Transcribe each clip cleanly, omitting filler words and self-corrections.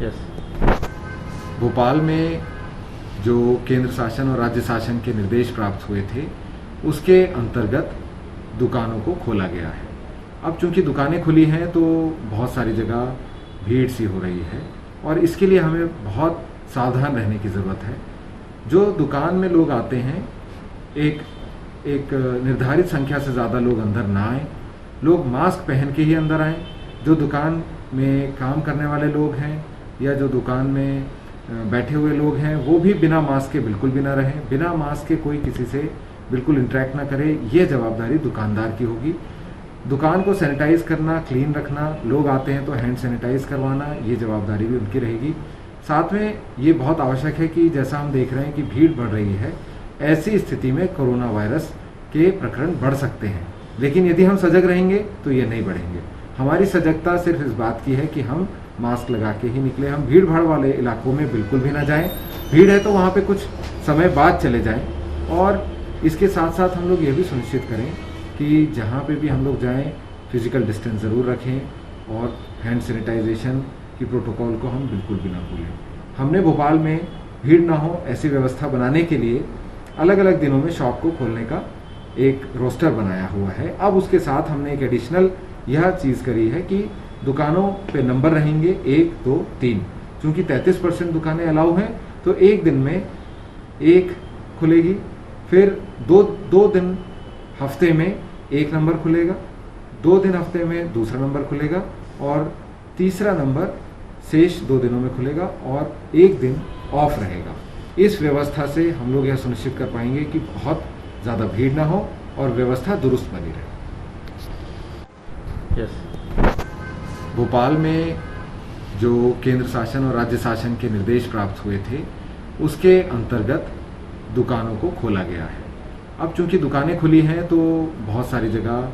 Yes. Bhopal में जो केंद्र शासन और राज्य शासन के निर्देश प्राप्त हुए थे उसके अंतर्गत दुकानों को खोला गया है। अब चूंकि दुकानें खुली हैं तो बहुत सारी जगह भीड़ सी हो रही है और इसके लिए हमें बहुत सावधान रहने की ज़रूरत है। जो दुकान में लोग आते हैं एक एक निर्धारित संख्या से ज़्यादा लोग अंदर ना आएँ, लोग मास्क पहन के ही अंदर आएँ। जो दुकान में काम करने वाले लोग हैं या जो दुकान में बैठे हुए लोग हैं वो भी बिना मास्क के बिल्कुल भी ना रहें। बिना मास्क के कोई किसी से बिल्कुल इंटरेक्ट ना करे, ये जवाबदारी दुकानदार की होगी। दुकान को सैनिटाइज करना, क्लीन रखना, लोग आते हैं तो हैंड सैनिटाइज करवाना, ये जवाबदारी भी उनकी रहेगी। साथ में ये बहुत आवश्यक है कि जैसा हम देख रहे हैं कि भीड़ बढ़ रही है, ऐसी स्थिति में कोरोना वायरस के प्रकरण बढ़ सकते हैं, लेकिन यदि हम सजग रहेंगे तो ये नहीं बढ़ेंगे। हमारी सजगता सिर्फ इस बात की है कि हम मास्क लगा के ही निकले, हम भीड़ भाड़ वाले इलाकों में बिल्कुल भी ना जाएं। भीड़ है तो वहाँ पे कुछ समय बाद चले जाएं और इसके साथ साथ हम लोग ये भी सुनिश्चित करें कि जहाँ पे भी हम लोग जाएं फिजिकल डिस्टेंस ज़रूर रखें और हैंड सैनिटाइजेशन की प्रोटोकॉल को हम बिल्कुल भी ना भूलें। हमने भोपाल में भीड़ ना हो ऐसी व्यवस्था बनाने के लिए अलग अलग दिनों में शॉप को खोलने का एक रोस्टर बनाया हुआ है। अब उसके साथ हमने एक एडिशनल यह चीज़ करी है कि दुकानों पे नंबर रहेंगे 1, 2, 3। चूँकि 33% दुकानें अलाउ हैं तो एक दिन में एक खुलेगी, फिर दो दिन हफ्ते में एक नंबर खुलेगा, 2 दिन हफ्ते में दूसरा नंबर खुलेगा और तीसरा नंबर शेष 2 दिनों में खुलेगा और एक दिन ऑफ रहेगा। इस व्यवस्था से हम लोग यह सुनिश्चित कर पाएंगे कि बहुत ज़्यादा भीड़ ना हो और व्यवस्था दुरुस्त बनी रहे। यस। भोपाल में जो केंद्र शासन और राज्य शासन के निर्देश प्राप्त हुए थे उसके अंतर्गत दुकानों को खोला गया है। अब चूंकि दुकानें खुली हैं तो बहुत सारी जगह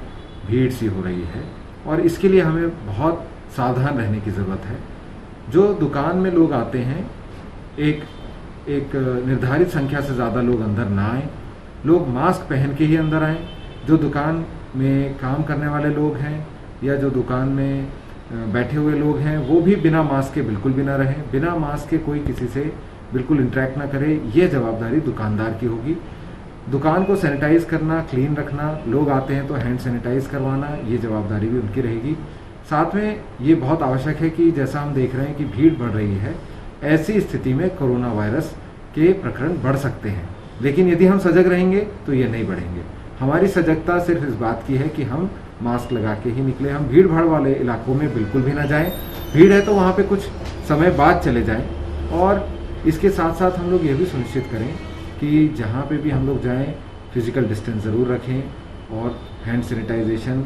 भीड़ सी हो रही है और इसके लिए हमें बहुत सावधान रहने की ज़रूरत है। जो दुकान में लोग आते हैं एक निर्धारित संख्या से ज़्यादा लोग अंदर ना आएँ, लोग मास्क पहन के ही अंदर आएँ। जो दुकान में काम करने वाले लोग हैं या जो दुकान में बैठे हुए लोग हैं वो भी बिना मास्क के बिल्कुल भी ना रहें। बिना मास्क के कोई किसी से बिल्कुल इंटरेक्ट ना करे, ये जवाबदारी दुकानदार की होगी। दुकान को सैनिटाइज करना, क्लीन रखना, लोग आते हैं तो हैंड सैनिटाइज करवाना, ये जवाबदारी भी उनकी रहेगी। साथ में ये बहुत आवश्यक है कि जैसा हम देख रहे हैं कि भीड़ बढ़ रही है, ऐसी स्थिति में कोरोना वायरस के प्रकरण बढ़ सकते हैं, लेकिन यदि हम सजग रहेंगे तो ये नहीं बढ़ेंगे। हमारी सजगता सिर्फ इस बात की है कि हम मास्क लगा के ही निकले, हम भीड़ भाड़ वाले इलाकों में बिल्कुल भी ना जाएं। भीड़ है तो वहाँ पे कुछ समय बाद चले जाएं और इसके साथ साथ हम लोग ये भी सुनिश्चित करें कि जहाँ पे भी हम लोग जाएं फिजिकल डिस्टेंस ज़रूर रखें और हैंड सैनिटाइजेशन